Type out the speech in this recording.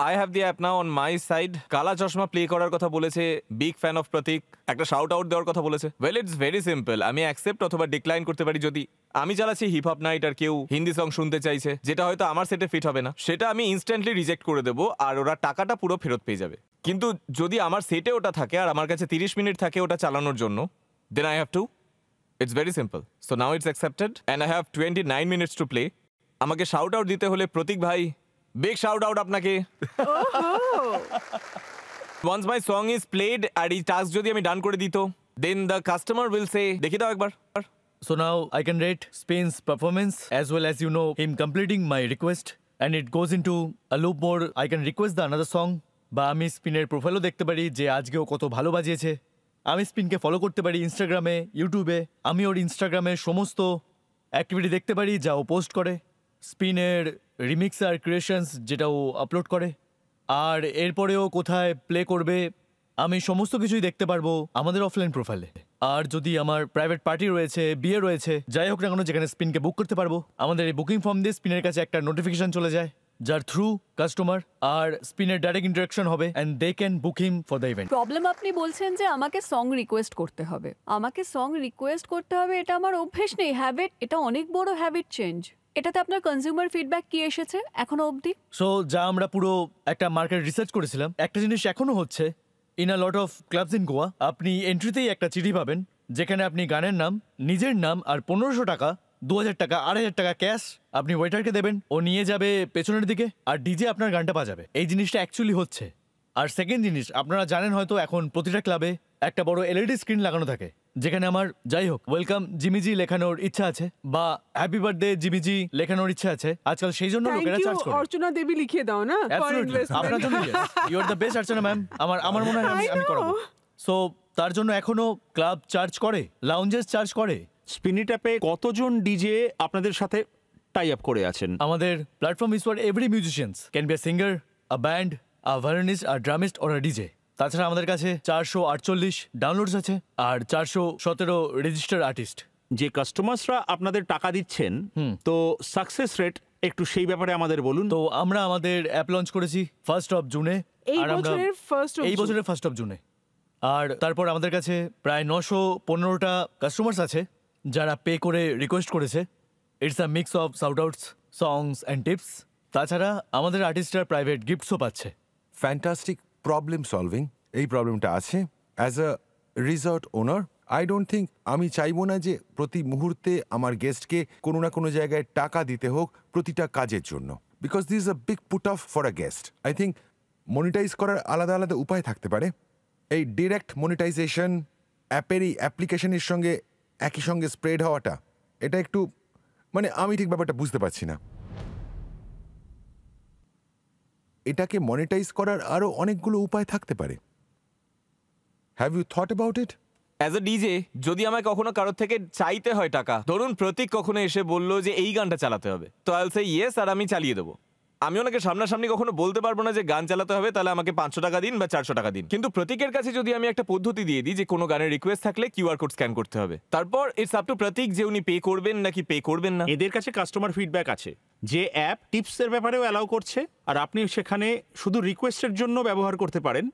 I have the app now on my side. কালা চশমা play করার কথা বলেছে, বিগ ফ্যান অফ প্রতীক, একটা শাউট আউট দেওয়ার কথা বলেছে। ওয়েল, ইটস ভেরি সিম্পল, আমি অ্যাকসেপ্ট অথবা ডিক্লাইন করতে পারি। যদি আমি চালাচ্ছি হিপ হপ নাইট আর কেউ হিন্দি সং শুনতে চাইছে যেটা হয়তো আমার সেটে ফিট হবে না, সেটা আমি ইনস্ট্যান্টলি রিজেক্ট করে দেবো আর ওরা টাকাটা পুরো ফেরত পেয়ে যাবে। কিন্তু যদি আমার সেটে ওটা থাকে আর আমার কাছে 30 মিনিট থাকে ওটা চালানোর জন্য, then I have to. It's very simple. So now it's accepted and I have 29 minutes to play. আমাকে শাউট আউট দিতে হলে প্রতীক ভাই, বিগ শাউট আউট আপনাকে। Once my song is played আর এই টাস্ক যদি আমি ডান করে দিত, then the customer will say, দেখি দাও একবার। So now I can rate Spin's performance as well as him completing my request, and it goes into a loop mode. I can request the another song, বা আমি স্পিনের প্রোফাইলও দেখতে পারি যে আজকেও কত ভালো বাজিয়েছে। আমি স্পিনকে ফলো করতে পারি ইনস্টাগ্রামে, ইউটিউবে। আমি ওর ইনস্টাগ্রামের সমস্ত অ্যাক্টিভিটি দেখতে পারি যা ও পোস্ট করে, স্পিনের রিমিক্স আর ক্রিয়েশনস যেটা ও আপলোড করে, আর এরপরেও কোথায় প্লে করবে আমি সমস্ত কিছুই দেখতে পারবো আমাদের অফলাইন প্রোফাইলে। আর যদি আমার প্রাইভেট পার্টি রয়েছে, বিয়ে রয়েছে, যাই হোক না কেন, যেখানে স্পিনকে বুক করতে পারবো, আমাদের এই বুকিং ফর্ম দিয়ে স্পিনের কাছে একটা নোটিফিকেশন চলে যায় যার থ্রু কাস্টমার আর স্পিনের ডাইরেক্ট ইন্টারাকশন হবে and they can book him for the event. Problem আপনি বলছেন যে আমাকে সং রিকোয়েস্ট করতে হবে, আমাকে সং রিকোয়েস্ট করতে হবে, এটা আমার অভ্যেস নেই, হ্যাবিট। এটা অনেক বড় হ্যাবিট চেঞ্জ। এটাতে আপনার কনজিউমার ফিডব্যাক কি এসেছে এখনো অবধি? সো যা আমরা পুরো একটা মার্কেট রিসার্চ করেছিলাম, একটা জিনিস এখনো হচ্ছে, in a lot of clubs in Goa আপনি এন্ট্রিতেই একটা চিঠি পাবেন যেখানে আপনি গানের নাম, নিজের নাম আর 1500 টাকা, 2000 টাকা, 8000 টাকা ক্যাশ আপনি ওয়েটারকে দেবেন, ও নিয়ে যাবে পেছনের দিকে আর ডিজে আপনার গানটা বাজাবে। এই জিনিসটা অ্যাকচুয়ালি হচ্ছে। আর সেকেন্ড জিনিস, আপনারা জানেন হয়তো এখন প্রতিটা ক্লাবে একটা বড় এলইডি স্ক্রিন লাগানো থাকে যেখানে আমার যাই হোক ওয়েলকাম জিমিজি লেখানোর ইচ্ছা আছে বা হ্যাপি বার্থডে জিমিজি লেখানোর ইচ্ছা আছে। আজকাল সেই জন্য লোকেরা চার্জ করে। অর্চনা দেবী লিখে দাও না ফর ইনভেস্টমেন্ট। আপনার জন্য you are the best Archana ma'am. আমার মনে হয় আমি করাবো। সো তার জন্য এখনো ক্লাব চার্জ করে, লাউঞ্জেস চার্জ করে। স্পিনিট অ্যাপে কতজন ডিজে আপনাদের সাথে টাই আপ করে আছেন? আমাদের platform is for every musicians, can be a singer, a band, a violinist, a drummist or a DJ. তাছাড়া আমাদের কাছে 448 ডাউনলোডস আছে আর 417 রেজিস্টার আর্টিস্ট। যে কাস্টমার্সরা আপনাদের টাকা দিচ্ছেন, তো সাকসেস রেট একটু সেই ব্যাপারে আমাদের বলুন। তো আমরা আমাদের অ্যাপ লঞ্চ করেছি 1st অফ জুনে, এই বছরের 1st অফ জুনে। আর তারপর আমাদের কাছে প্রায় 915টা কাস্টমার্স আছে যারা পে করে রিকোয়েস্ট করেছে। It's a mix of shout outs, songs and tips. তাছাড়া আমাদের আর্টিস্টরা প্রাইভেট গিফটসও পাচ্ছে। Fantastic problem solving. এই প্রবলেমটা আছে as a resort owner. I don't think, আমি চাইবো না যে প্রতি মুহূর্তে আমার গেস্টকে কোনো না কোনো জায়গায় টাকা দিতে হোক প্রতিটা কাজের জন্য, because this is a big put off for a guest. I think monetise করার আলাদা আলাদা উপায় থাকতে পারে। এই ডিরেক্ট মনিটাইজেশন অ্যাপের এই অ্যাপ্লিকেশনের সঙ্গে একই সঙ্গে স্প্রেড হওয়াটা, এটা একটু মানে আমি ঠিক ব্যাপারটা বুঝতে পারছি না। এটাকে মনিটাইজ করার আরো অনেকগুলো উপায় থাকতে পারে। Have you thought about it? As a DJ যদি আমায় কখনো কারোর থেকে চাইতে হয় টাকা, ধরুন প্রতীক কখনো এসে বললো যে এই গানটা চালাতে হবে, তো আই উইল সে ইয়েস আর আমি চালিয়ে দেবো। আমি ওনাকে সামনাসামনি কখনো বলতে পারবো না যে গান চালাতে হবে তাহলে আমাকে 500 টাকা দিন বা 400 টাকা দিন। কিন্তু প্রতীকের কাছে যদি আমি একটা পদ্ধতি দিয়ে দিই যে কোনো গানের রিকোয়েস্ট থাকলে কিউআর কোড স্ক্যান করতে হবে, তারপর ইটস আপ টু প্রতীক যে উনি পে করবেন নাকি পে করবেন না। এদের কাছে কাস্টমার ফিডব্যাক আছে যে অ্যাপ টিপসের ব্যাপারেও অ্যালাউ করছে আর আপনি সেখানে শুধু রিকোয়েস্টের জন্য ব্যবহার করতে পারেন।